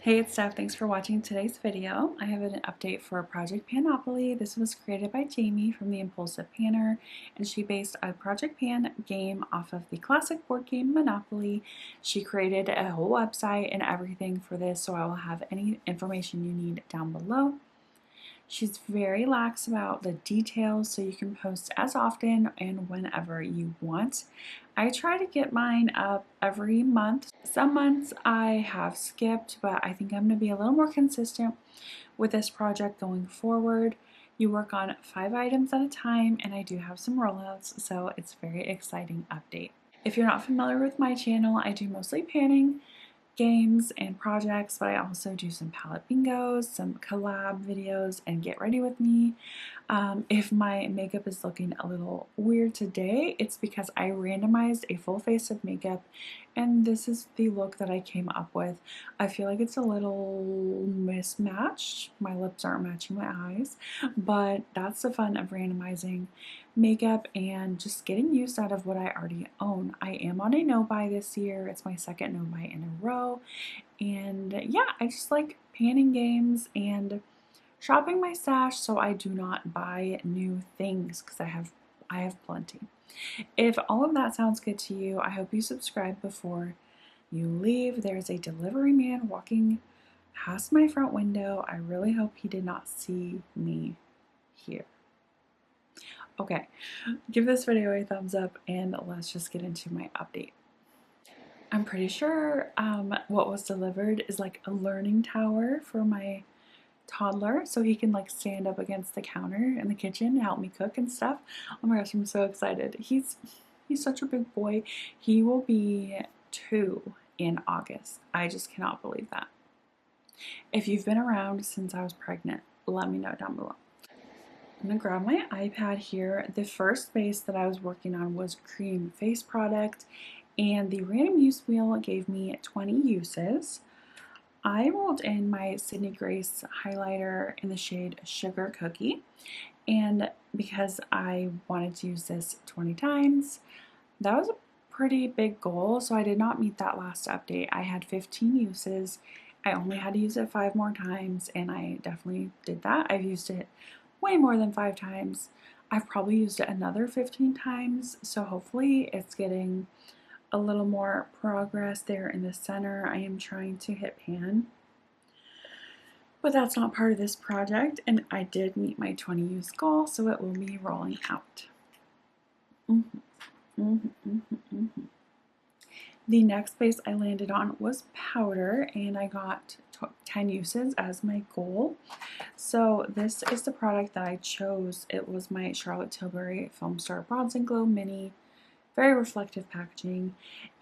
Hey, it's Steph. Thanks for watching today's video. I have an update for Project Panopoly. This was created by Jamie from the Impulsive Panner, and she based a Project Pan game off of the classic board game Monopoly. She created a whole website and everything for this, so I will have any information you need down below. She's very lax about the details, so you can post as often and whenever you want. I try to get mine up every month. Some months I have skipped, but I think I'm going to be a little more consistent with this project going forward. You work on 5 items at a time, and I do have some rollouts, so it's a very exciting update. If you're not familiar with my channel, I do mostly panning, games and projects, but I also do some palette bingos, some collab videos, and get ready with me. If my makeup is looking a little weird today, it's because I randomized a full face of makeup, and this is the look that I came up with. I feel like it's a little mismatched. My lips aren't matching my eyes, but that's the fun of randomizing makeup and just getting used out of what I already own. I am on a no-buy this year. It's my second no-buy in a row. And yeah, I just like panning games and shopping my stash so I do not buy new things because I have plenty. If all of that sounds good to you, I hope you subscribe before you leave. There's a delivery man walking past my front window. I really hope he did not see me here. Okay, give this video a thumbs up and let's just get into my update. I'm pretty sure what was delivered is like a learning tower for my toddler so he can like stand up against the counter in the kitchen and help me cook and stuff. Oh my gosh, I'm so excited. He's such a big boy. He will be 2 in August. I just cannot believe that. If you've been around since I was pregnant, let me know down below. I'm gonna grab my iPad here. The first base that I was working on was cream face product, and the random use wheel gave me 20 uses. I rolled in my Sydney Grace highlighter in the shade Sugar Cookie, and because I wanted to use this 20 times, that was a pretty big goal, so I did not meet that last update. I had 15 uses. I only had to use it 5 more times, and I definitely did that. I've used it way more than 5 times. I've probably used it another 15 times, so hopefully it's getting a little more progress there in the center. I am trying to hit pan, but that's not part of this project, and I did meet my 20 use goal, so it will be rolling out. The next base I landed on was powder, and I got 10 uses as my goal. So this is the product that I chose. It was my Charlotte Tilbury Film Star Bronze and Glow Mini. Very reflective packaging.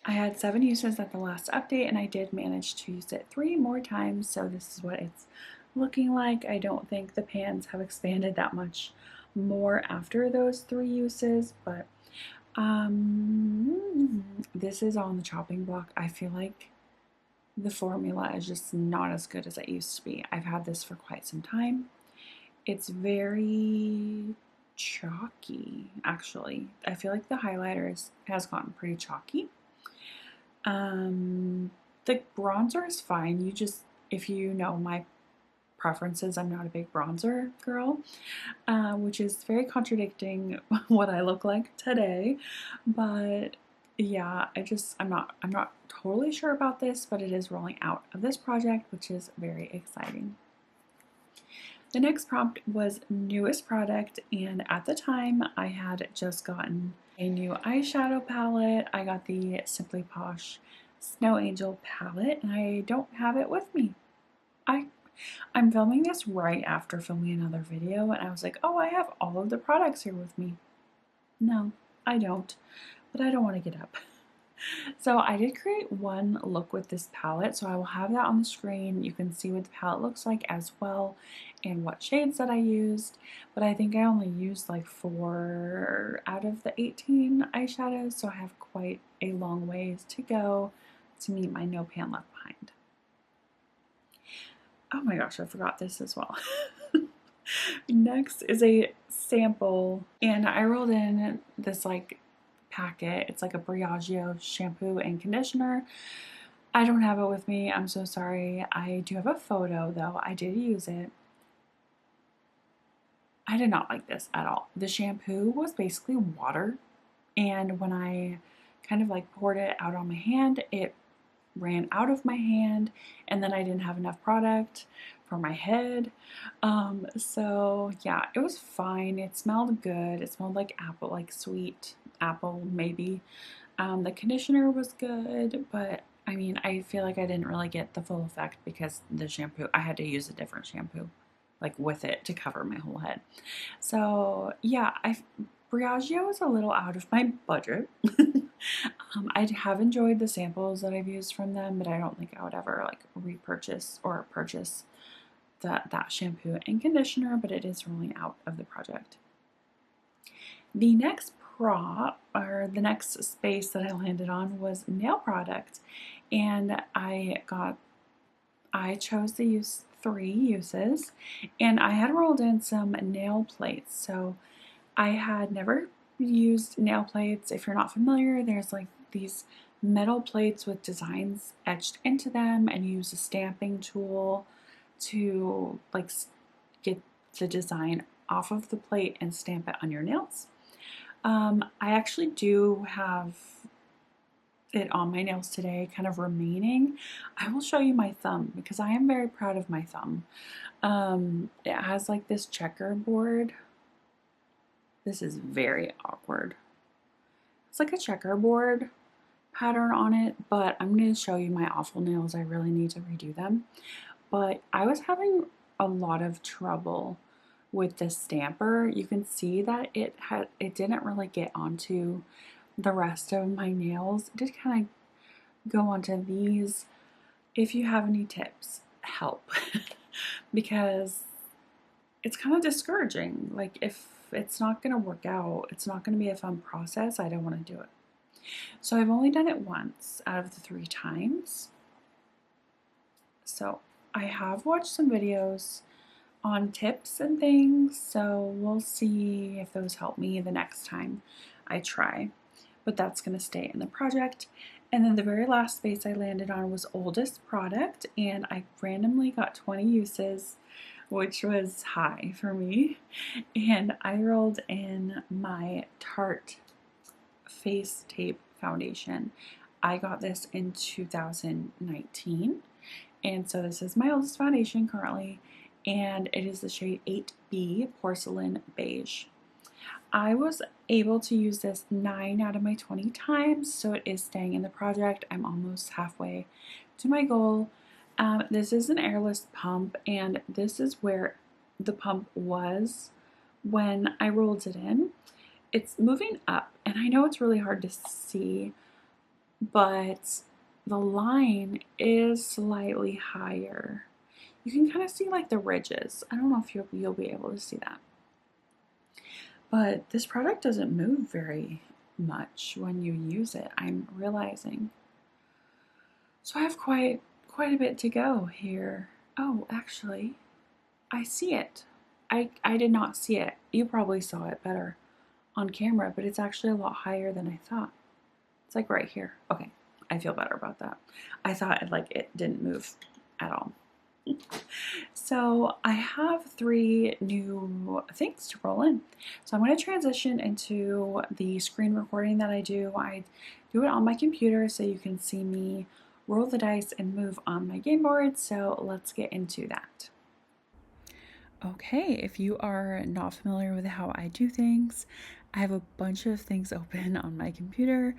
I had 7 uses at the last update, and I did manage to use it 3 more times, so this is what it's looking like. I don't think the pans have expanded that much more after those 3 uses, but this is on the chopping block. I feel like the formula is just not as good as it used to be. I've had this for quite some time. It's very chalky, actually. I feel like the highlighter has gotten pretty chalky. The bronzer is fine. You just, if you know my preferences, I'm not a big bronzer girl, which is very contradicting what I look like today. But yeah, I'm not totally sure about this, but it is rolling out of this project, which is very exciting. The next prompt was newest product, and at the time I had just gotten a new eyeshadow palette. I got the Simply Posh Snow Angel palette, and I don't have it with me. I'm filming this right after filming another video, and I was like, oh, I have all of the products here with me. No, I don't, but I don't want to get up. So I did create one look with this palette, so I will have that on the screen. You can see what the palette looks like as well and what shades that I used, but I think I only used like 4 out of the 18 eyeshadows, so I have quite a long ways to go to meet my no pan left behind. Oh my gosh, I forgot this as well. Next is a sample, and I rolled in this like packet. It's like a Briogeo shampoo and conditioner. I don't have it with me. I'm so sorry. I do have a photo though. I did use it. I did not like this at all. The shampoo was basically water, and when I kind of like poured it out on my hand, it ran out of my hand, and then I didn't have enough product for my head. So yeah, it was fine. It smelled good. It smelled like apple, like sweet apple maybe. The conditioner was good, but I mean, I feel like I didn't really get the full effect because the shampoo, I had to use a different shampoo like with it to cover my whole head. So yeah, Briogeo is a little out of my budget. I have enjoyed the samples that I've used from them, but I don't think I would ever like repurchase or purchase that shampoo and conditioner, but it is rolling out of the project. The next prop or the next space that I landed on was nail product, and I chose to use 3 uses, and I had rolled in some nail plates. So I had never used nail plates. If you're not familiar, there's like these metal plates with designs etched into them, and you use a stamping tool to like get the design off of the plate and stamp it on your nails. I actually do have it on my nails today, kind of remaining. I will show you my thumb because I am very proud of my thumb. It has like this checkerboard. This is very awkward. It's like a checkerboard pattern on it, but I'm going to show you my awful nails. I really need to redo them. But I was having a lot of trouble with this stamper. You can see that it didn't really get onto the rest of my nails. It did kind of go onto these. If you have any tips, help. Because it's kind of discouraging. Like if it's not going to work out, it's not going to be a fun process, I don't want to do it. So I've only done it once out of the 3 times. So I have watched some videos on tips and things, so we'll see if those help me the next time I try. But that's going to stay in the project. And then the very last space I landed on was oldest product, and I randomly got 20 uses, which was high for me. And I rolled in my Tarte Face Tape Foundation. I got this in 2019, and so this is my oldest foundation currently, and it is the shade 8B Porcelain Beige. I was able to use this 9 out of my 20 times, so it is staying in the project. I'm almost halfway to my goal. This is an airless pump, and this is where the pump was when I rolled it in. It's moving up, and I know it's really hard to see, but the line is slightly higher. You can kind of see like the ridges. I don't know if you'll be able to see that. But this product doesn't move very much when you use it, I'm realizing. So I have quite a bit to go here. Oh, actually, I see it. I did not see it. You probably saw it better on camera, but it's actually a lot higher than I thought. It's like right here. Okay, I feel better about that. I thought it didn't move at all. So I have 3 new things to roll in. So I'm going to transition into the screen recording that I do. I do it on my computer so you can see me roll the dice and move on my game board. So let's get into that. Okay, if you are not familiar with how I do things, I have a bunch of things open on my computer.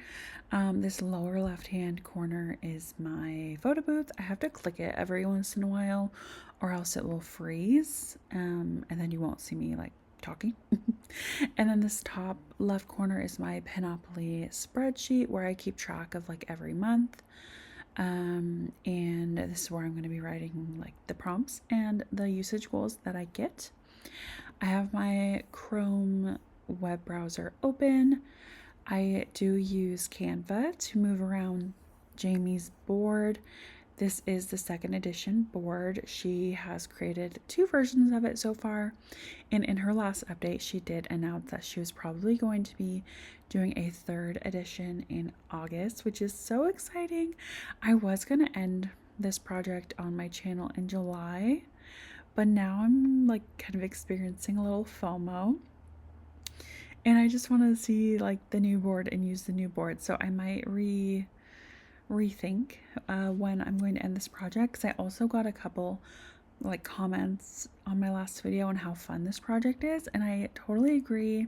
This lower left-hand corner is my photo booth. I have to click it every once in a while or else it will freeze, and then you won't see me like talking. And then this top left corner is my Panopoly spreadsheet where I keep track of like every month. And this is where I'm going to be writing like the prompts and the usage goals that I get. I have my Chrome web browser open. I do use Canva to move around Jamie's board. This is the 2nd edition board. She has created 2 versions of it so far, and in her last update she did announce that she was probably going to be doing a 3rd edition in August, which is so exciting. I was going to end this project on my channel in July, but now I'm like kind of experiencing a little FOMO. And I just want to see like the new board and use the new board. So I might rethink when I'm going to end this project, because I also got a couple like comments on my last video on how fun this project is, and I totally agree.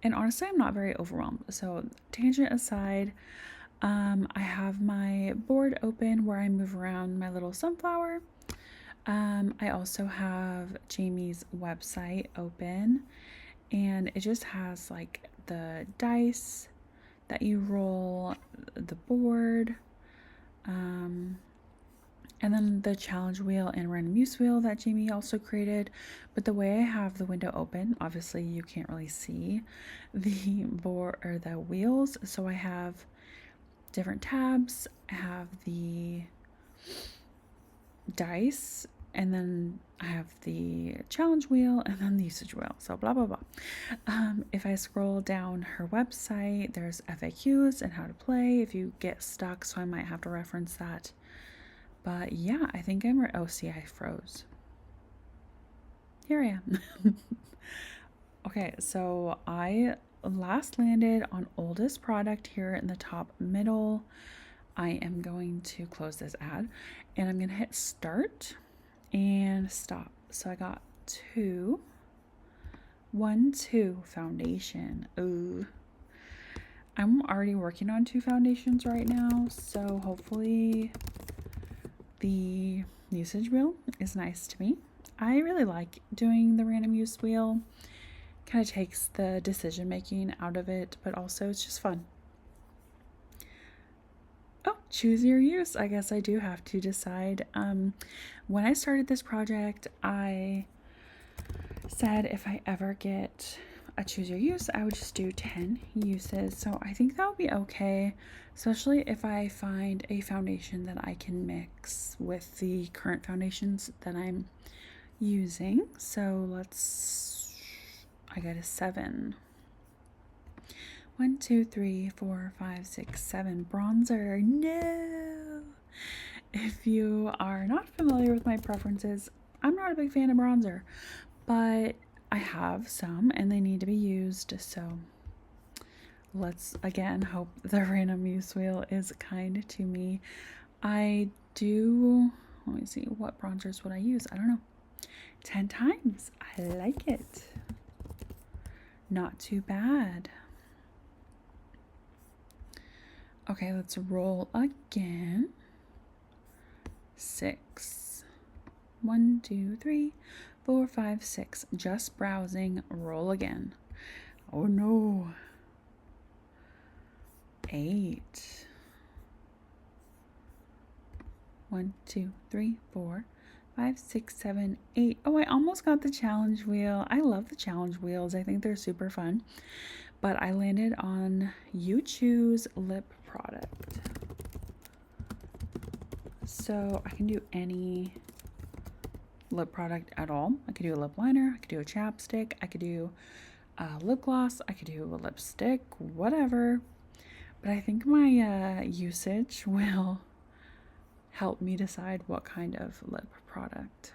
And honestly, I'm not very overwhelmed. So tangent aside, I have my board open where I move around my little sunflower. I also have Jamie's website open, and it just has like the dice that you roll, the board, and then the challenge wheel and random use wheel that Jamie also created. But the way I have the window open, obviously you can't really see the board or the wheels. So I have different tabs. I have the dice, and then I have the challenge wheel, and then the usage wheel. So blah, blah, blah. If I scroll down her website, there's FAQs and how to play if you get stuck. So I might have to reference that. But yeah, I think I'm oh, see, I froze. Here I am. Okay, so I last landed on oldest product here in the top middle. I am going to close this ad, and I'm going to hit start and stop. So I got 2, 1, 2 foundation. Ooh. I'm already working on 2 foundations right now, so hopefully the usage wheel is nice to me. I really like doing the random use wheel. Kind of takes the decision making out of it, but also it's just fun. Oh, choose your use. I guess I do have to decide. When I started this project, I said if I ever get a choose your use, I would just do 10 uses. So I think that would be okay, especially if I find a foundation that I can mix with the current foundations that I'm using. So I got a 7. 1, 2, 3, 4, 5, 6, 7 bronzer. No! If you are not familiar with my preferences, I'm not a big fan of bronzer, but I have some and they need to be used. So let's again hope the random use wheel is kind to me. Let me see, what bronzers would I use? I don't know. 10 times. I like it. Not too bad. Okay, let's roll again. 6. 1, 2, 3, 4, 5, 6. Just browsing. Roll again. Oh no. 8. 1, 2, 3, 4, 5, 6, 7, 8. Oh, I almost got the challenge wheel. I love the challenge wheels. I think they're super fun. But I landed on You Choose Lip Product. So I can do any lip product at all. I could do a lip liner, I could do a chapstick, I could do a lip gloss, I could do a lipstick, whatever. But I think my usage will help me decide what kind of lip product.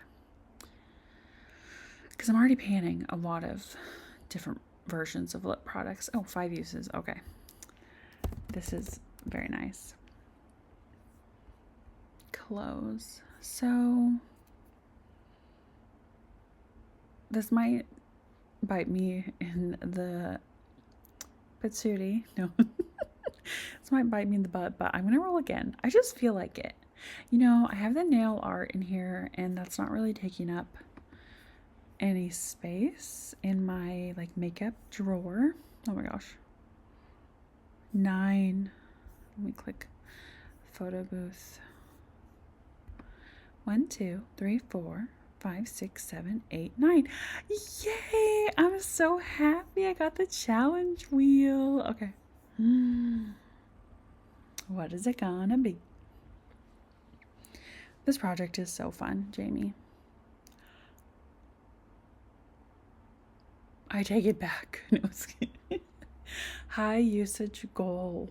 Because I'm already panning a lot of different versions of lip products. Oh, 5 uses. Okay. This is very nice. Close. So this might bite me in the patootie. No. This might bite me in the butt, but I'm going to roll again. I just feel like it. You know, I have the nail art in here, and that's not really taking up any space in my like makeup drawer. Oh my gosh. 9. Let me click photo booth. 1, 2, 3, 4, 5, 6, 7, 8, 9. Yay! I'm so happy I got the challenge wheel. Okay. What is it gonna be? This project is so fun, Jamie. I take it back. No, High usage goal.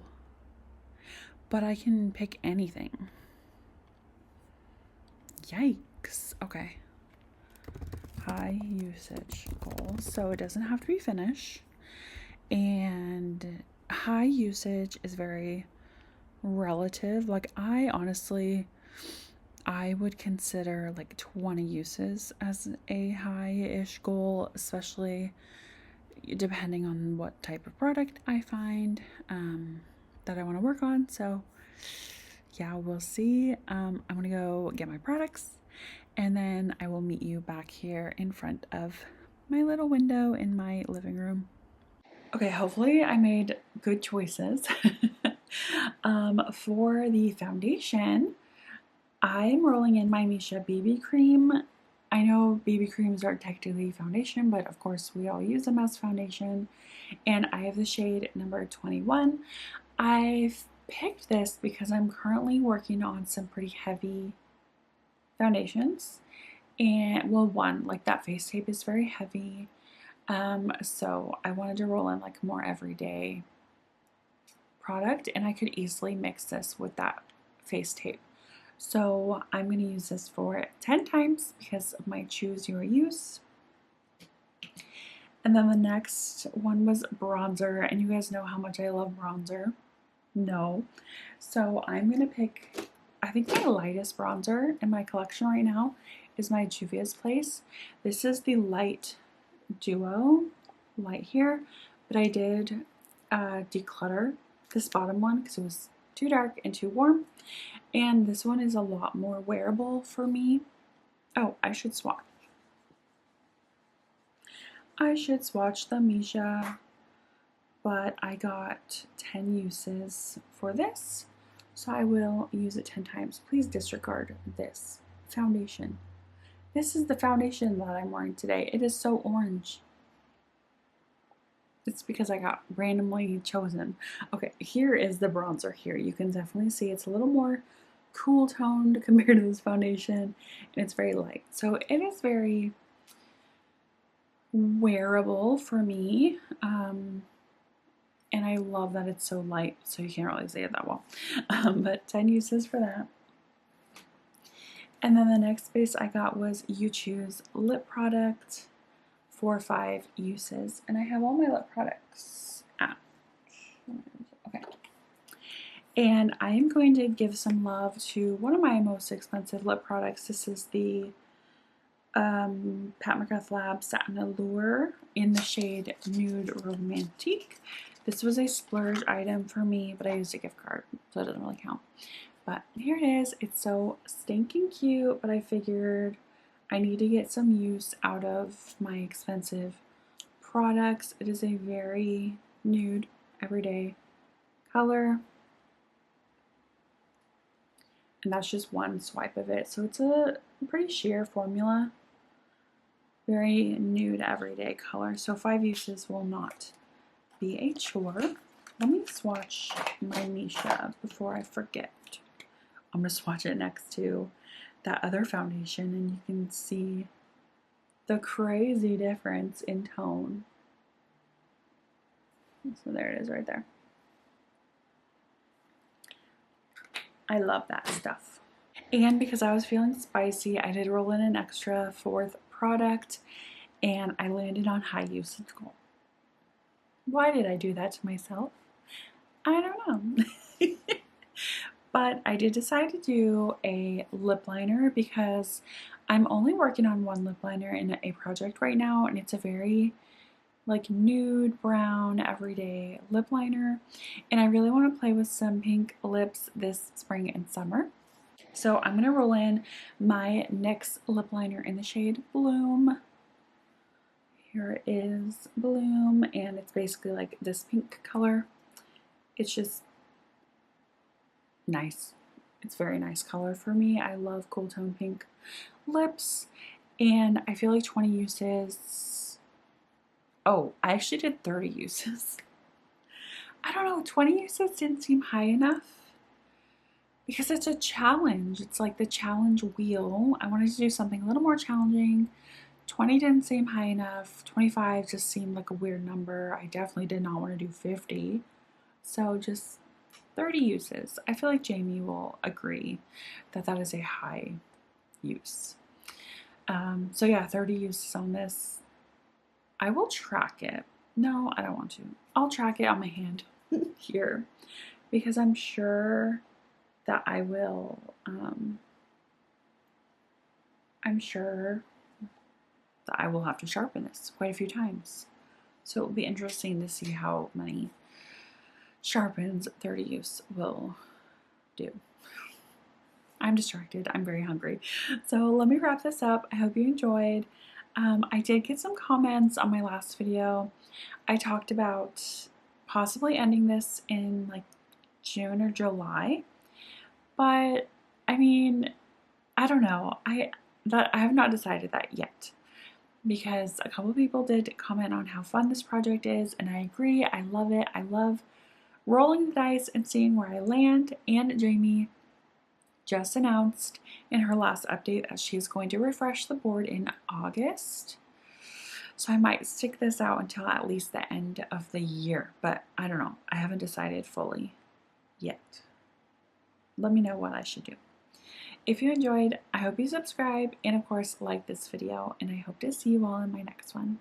But I can pick anything. Yikes. Okay. High usage goal. So it doesn't have to be finish. And high usage is very relative. Like, I honestly, I would consider like 20 uses as a high-ish goal, especially depending on what type of product I find that I want to work on. So yeah, we'll see. I'm gonna go get my products, and then I will meet you back here in front of my little window in my living room. Okay, hopefully I made good choices. For the foundation, I'm rolling in my Misha BB cream. I know BB creams aren't technically foundation, but of course we all use them as foundation. And I have the shade number 21. I've picked this because I'm currently working on some pretty heavy foundations. And well, one, like that face tape is very heavy. So I wanted to roll in like more everyday product, and I could easily mix this with that face tape. So I'm going to use this for 10 times because of my choose your use. And then the next one was bronzer, and you guys know how much I love bronzer. No. So I'm going to pick, I think my lightest bronzer in my collection right now is my Juvia's Place. This is the light duo, light here, but I did declutter this bottom one because it was too dark and too warm. And this one is a lot more wearable for me. Oh, I should swatch. I should swatch the Misha, but I got 10 uses for this, so I will use it 10 times. Please disregard this foundation. This is the foundation that I'm wearing today. It is so orange. It's because I got randomly chosen. Okay, here is the bronzer here. You can definitely see it's a little more cool toned compared to this foundation, and it's very light. So it is very wearable for me. And I love that it's so light, so you can't really see it that well. But 10 uses for that. And then the next base I got was You Choose lip product for 5 uses. And I have all my lip products out. Okay. And I am going to give some love to one of my most expensive lip products. This is the Pat McGrath Lab Satin Allure in the shade Nude Romantique. This was a splurge item for me, but I used a gift card, so it doesn't really count. But here it is. It's so stinking cute, but I figured I need to get some use out of my expensive products. It is a very nude, everyday color. And that's just one swipe of it. So it's a pretty sheer formula. Very nude, everyday color. So 5 uses will not be a chore. Let me swatch my Misha before I forget. I'm going to swatch it next to that other foundation, and you can see the crazy difference in tone. So there it is right there. I love that stuff. And because I was feeling spicy, I did roll in an extra 4th product, and I landed on high usage goal. Why did I do that to myself? I don't know. But I did decide to do a lip liner because I'm only working on one lip liner in a project right now, and it's a very like nude brown everyday lip liner, and I really want to play with some pink lips this spring and summer. So I'm going to roll in my NYX lip liner in the shade Bloom. Here is Bloom, and it's basically like this pink color. It's just nice. It's a very nice color for me. I love cool tone pink lips, and I feel like 20 uses. Oh, I actually did 30 uses. I don't know, 20 uses didn't seem high enough because it's a challenge. It's like the challenge wheel. I wanted to do something a little more challenging 20 didn't seem high enough. 25 just seemed like a weird number. I definitely did not want to do 50. So just 30 uses. I feel like Jamie will agree that that is a high use. So yeah, 30 uses on this. I will track it. No, I don't want to. I'll track it on my hand here because I'm sure that I will, I'm sure that I will have to sharpen this quite a few times. So it will be interesting to see how many sharpens 30 use will do. I'm distracted. I'm very hungry. So let me wrap this up. I hope you enjoyed. I did get some comments on my last video. I talked about possibly ending this in like June or July, but I mean, I don't know. I have not decided that yet because a couple people did comment on how fun this project is, and I agree. I love it. I love rolling the dice and seeing where I land. And Jamie just announced in her last update that she's going to refresh the board in August. So I might stick this out until at least the end of the year, but I don't know. I haven't decided fully yet. Let me know what I should do. If you enjoyed, I hope you subscribe and of course like this video, and I hope to see you all in my next one.